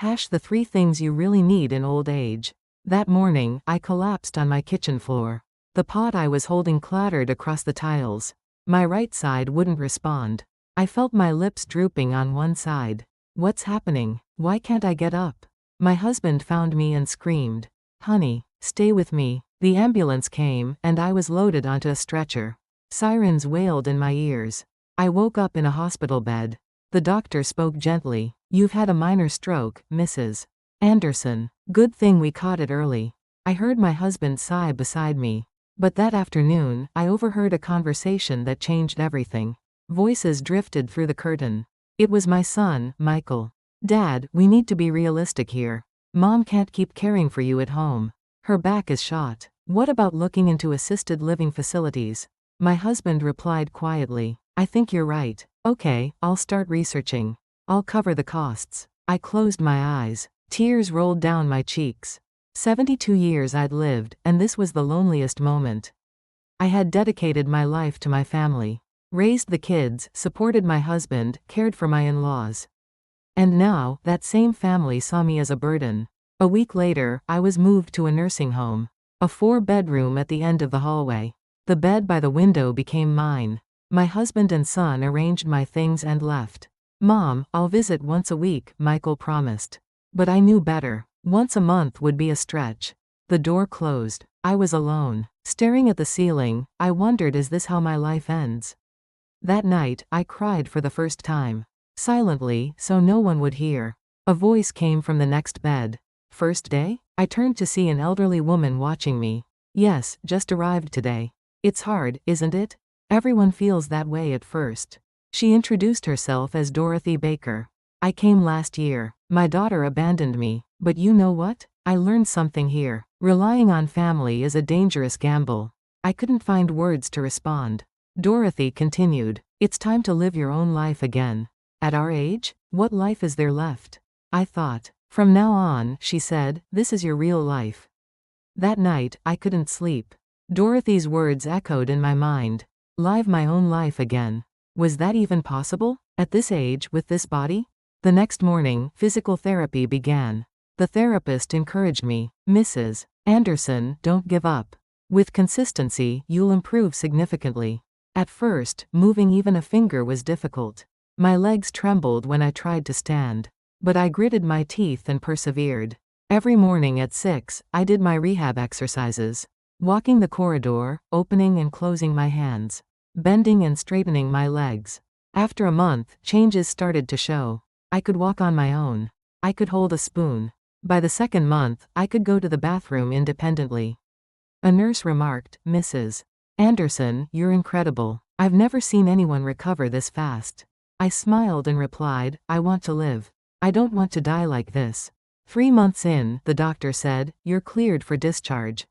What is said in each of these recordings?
The 3 things you really need in old age. That morning, I collapsed on my kitchen floor. The pot I was holding clattered across the tiles. My right side wouldn't respond. I felt my lips drooping on one side. What's happening? Why can't I get up? My husband found me and screamed, "Honey, stay with me." The ambulance came, and I was loaded onto a stretcher. Sirens wailed in my ears. I woke up in a hospital bed. The doctor spoke gently. "You've had a minor stroke, Mrs. Anderson. Good thing we caught it early." I heard my husband sigh beside me. But that afternoon, I overheard a conversation that changed everything. Voices drifted through the curtain. It was my son, Michael. "Dad, we need to be realistic here. Mom can't keep caring for you at home. Her back is shot. What about looking into assisted living facilities?" My husband replied quietly, "I think you're right. Okay, I'll start researching. I'll cover the costs." I closed my eyes. Tears rolled down my cheeks. 72 years I'd lived, and this was the loneliest moment. I had dedicated my life to my family. Raised the kids, supported my husband, cared for my in-laws. And now, that same family saw me as a burden. A week later, I was moved to a nursing home. A 4-bedroom at the end of the hallway. The bed by the window became mine. My husband and son arranged my things and left. "Mom, I'll visit once a week," Michael promised. But I knew better. Once a month would be a stretch. The door closed. I was alone. Staring at the ceiling, I wondered, is this how my life ends? That night, I cried for the first time. Silently, so no one would hear. A voice came from the next bed. "First day?" I turned to see an elderly woman watching me. "Yes, just arrived today. It's hard, isn't it? Everyone feels that way at first." She introduced herself as Dorothy Baker. "I came last year. My daughter abandoned me. But you know what? I learned something here. Relying on family is a dangerous gamble." I couldn't find words to respond. Dorothy continued, "It's time to live your own life again. At our age, what life is there left?" I thought. "From now on," she said, "this is your real life." That night, I couldn't sleep. Dorothy's words echoed in my mind. Live my own life again. Was that even possible? At this age, with this body? The next morning, physical therapy began. The therapist encouraged me, "Mrs. Anderson, don't give up. With consistency, you'll improve significantly." At first, moving even a finger was difficult. My legs trembled when I tried to stand. But I gritted my teeth and persevered. Every morning at 6, I did my rehab exercises. Walking the corridor, opening and closing my hands. Bending and straightening my legs. After a month, changes started to show. I could walk on my own. I could hold a spoon. By the second month, I could go to the bathroom independently. A nurse remarked, "Mrs. Anderson, you're incredible. I've never seen anyone recover this fast." I smiled and replied, "I want to live. I don't want to die like this." 3 months in, the doctor said, "You're cleared for discharge.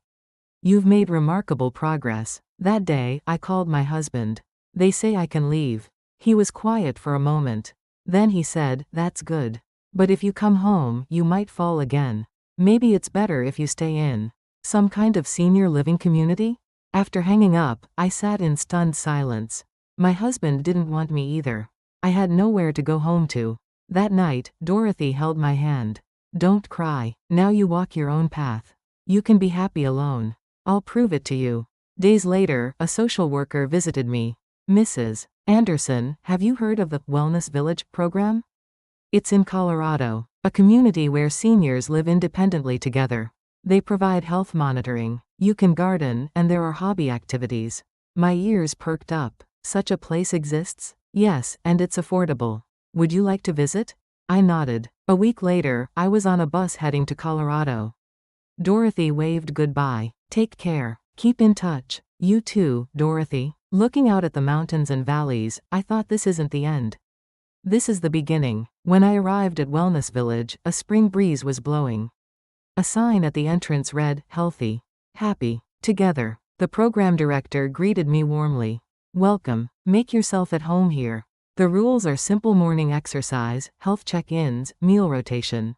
You've made remarkable progress." That day, I called my husband. "They say I can leave." He was quiet for a moment. Then he said, "That's good. But if you come home, you might fall again. Maybe it's better if you stay in some kind of senior living community?" After hanging up, I sat in stunned silence. My husband didn't want me either. I had nowhere to go home to. That night, Dorothy held my hand. "Don't cry. Now you walk your own path. You can be happy alone. I'll prove it to you." Days later, a social worker visited me. "Mrs. Anderson, have you heard of the Wellness Village program? It's in Colorado, a community where seniors live independently together. They provide health monitoring, you can garden, and there are hobby activities." My ears perked up. "Such a place exists?" "Yes, and it's affordable. Would you like to visit?" I nodded. A week later, I was on a bus heading to Colorado. Dorothy waved goodbye. "Take care. Keep in touch." "You too, Dorothy." Looking out at the mountains and valleys, I thought, this isn't the end. This is the beginning. When I arrived at Wellness Village, a spring breeze was blowing. A sign at the entrance read, "Healthy. Happy. Together." The program director greeted me warmly. "Welcome. Make yourself at home here. The rules are simple: morning exercise, health check-ins, meal rotation,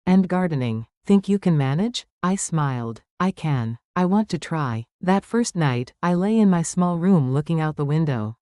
and gardening. Think you can manage?" I smiled. "I can. I want to try." That first night, I lay in my small room looking out the window.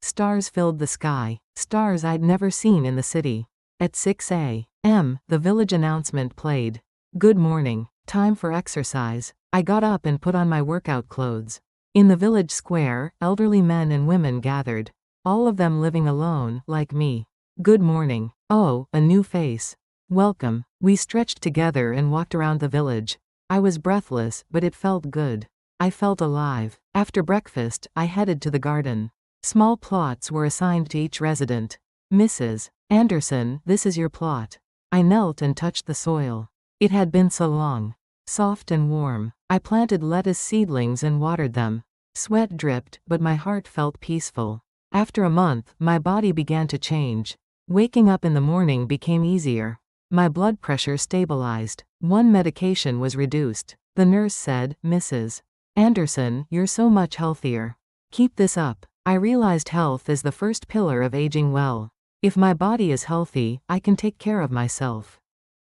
Stars filled the sky. Stars I'd never seen in the city. At 6 a. The village announcement played. Good morning. Time for exercise. I got up and put on my workout clothes. In the village square, elderly men and women gathered. All of them living alone, like me. Good morning. Oh, a new face. Welcome. We stretched together and walked around the village. I was breathless, but it felt good. I felt alive. After breakfast, I headed to the garden. Small plots were assigned to each resident. Mrs. Anderson, this is your plot. I knelt and touched the soil. It had been so long. Soft and warm. I planted lettuce seedlings and watered them. Sweat dripped, but my heart felt peaceful. After a month, my body began to change. Waking up in the morning became easier. My blood pressure stabilized. One medication was reduced. The nurse said, Mrs. Anderson, you're so much healthier. Keep this up. I realized health is the first pillar of aging well. If my body is healthy, I can take care of myself.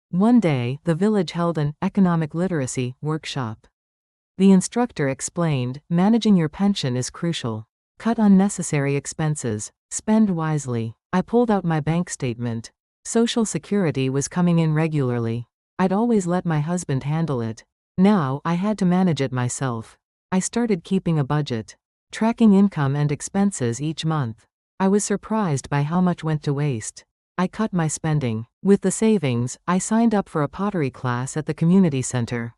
One day, the village held an economic literacy workshop. The instructor explained, managing your pension is crucial. Cut unnecessary expenses. Spend wisely. I pulled out my bank statement. Social Security was coming in regularly. I'd always let my husband handle it. Now, I had to manage it myself. I started keeping a budget. Tracking income and expenses each month. I was surprised by how much went to waste. I cut my spending. With the savings, I signed up for a pottery class at the community center.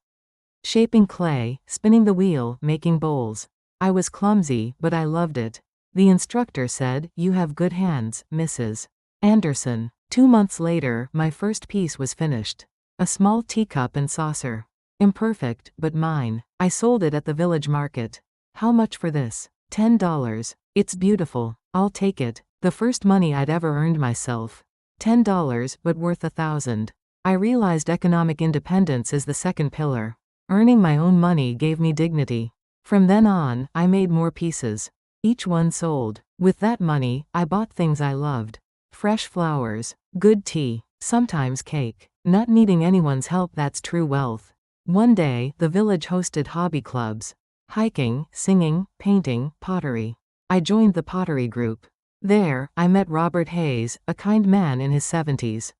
Shaping clay, spinning the wheel, making bowls. I was clumsy, but I loved it. The instructor said, you have good hands, Mrs. Anderson. 2 months later, my first piece was finished. A small teacup and saucer. Imperfect, but mine. I sold it at the village market. How much for this? $10. It's beautiful. I'll take it. The first money I'd ever earned myself. $10, but worth 1,000. I realized economic independence is the second pillar. Earning my own money gave me dignity. From then on, I made more pieces. Each one sold. With that money, I bought things I loved. Fresh flowers, good tea, sometimes cake. Not needing anyone's help, that's true wealth. One day, the village hosted hobby clubs. Hiking, singing, painting, pottery. I joined the pottery group. There, I met Robert Hayes, a kind man in his 70s.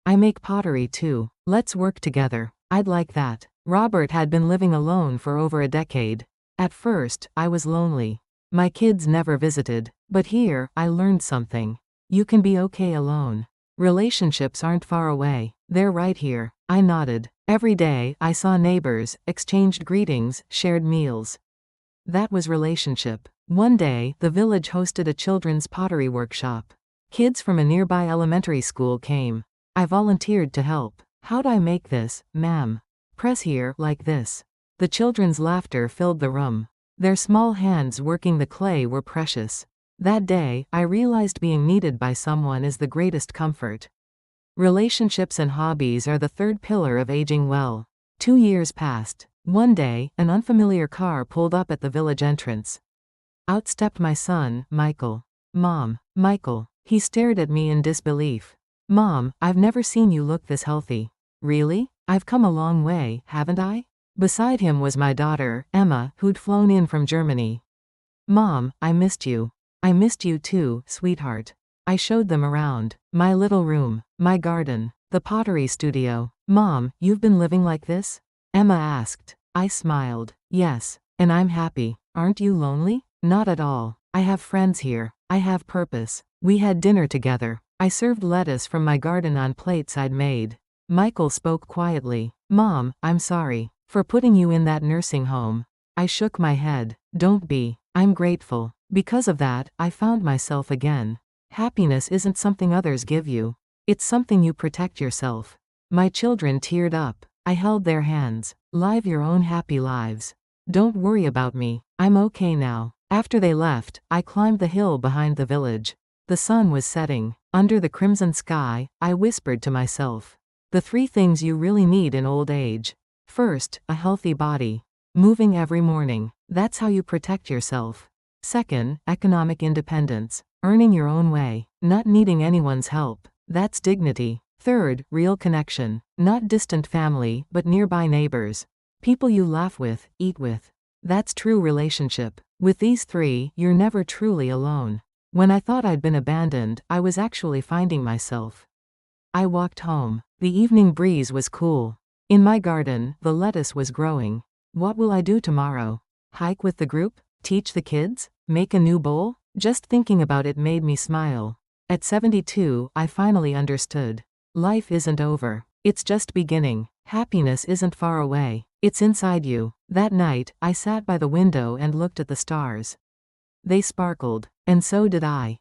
I make pottery too. Let's work together. I'd like that. Robert had been living alone for over a decade. At first, I was lonely. My kids never visited. But here, I learned something. You can be okay alone. Relationships aren't far away. They're right here. I nodded. Every day, I saw neighbors, exchanged greetings, shared meals. That was relationship. One day, the village hosted a children's pottery workshop. Kids from a nearby elementary school came. I volunteered to help. How'd I make this, ma'am? Press here, like this. The children's laughter filled the room. Their small hands working the clay were precious. That day, I realized being needed by someone is the greatest comfort. Relationships and hobbies are the third pillar of aging well. 2 years passed. One day, an unfamiliar car pulled up at the village entrance. Out stepped my son, Michael. Mom, Michael. He stared at me in disbelief. Mom, I've never seen you look this healthy. Really? I've come a long way, haven't I? Beside him was my daughter, Emma, who'd flown in from Germany. Mom, I missed you. I missed you too, sweetheart. I showed them around. My little room, my garden, the pottery studio. Mom, you've been living like this? Emma asked. I smiled. Yes, and I'm happy. Aren't you lonely? Not at all. I have friends here. I have purpose. We had dinner together. I served lettuce from my garden on plates I'd made. Michael spoke quietly. Mom, I'm sorry for putting you in that nursing home. I shook my head. Don't be. I'm grateful. Because of that, I found myself again. Happiness isn't something others give you. It's something you protect yourself. My children teared up. I held their hands. Live your own happy lives. Don't worry about me. I'm okay now. After they left, I climbed the hill behind the village. The sun was setting. Under the crimson sky, I whispered to myself. The 3 things you really need in old age. First, a healthy body. Moving every morning. That's how you protect yourself. Second, economic independence. Earning your own way. Not needing anyone's help. That's dignity. Third, real connection. Not distant family, but nearby neighbors. People you laugh with, eat with. That's true relationship. With these 3, you're never truly alone. When I thought I'd been abandoned, I was actually finding myself. I walked home. The evening breeze was cool. In my garden, the lettuce was growing. What will I do tomorrow? Hike with the group? Teach the kids? Make a new bowl? Just thinking about it made me smile. At 72, I finally understood. Life isn't over. It's just beginning. Happiness isn't far away. It's inside you. That night, I sat by the window and looked at the stars. They sparkled. And so did I.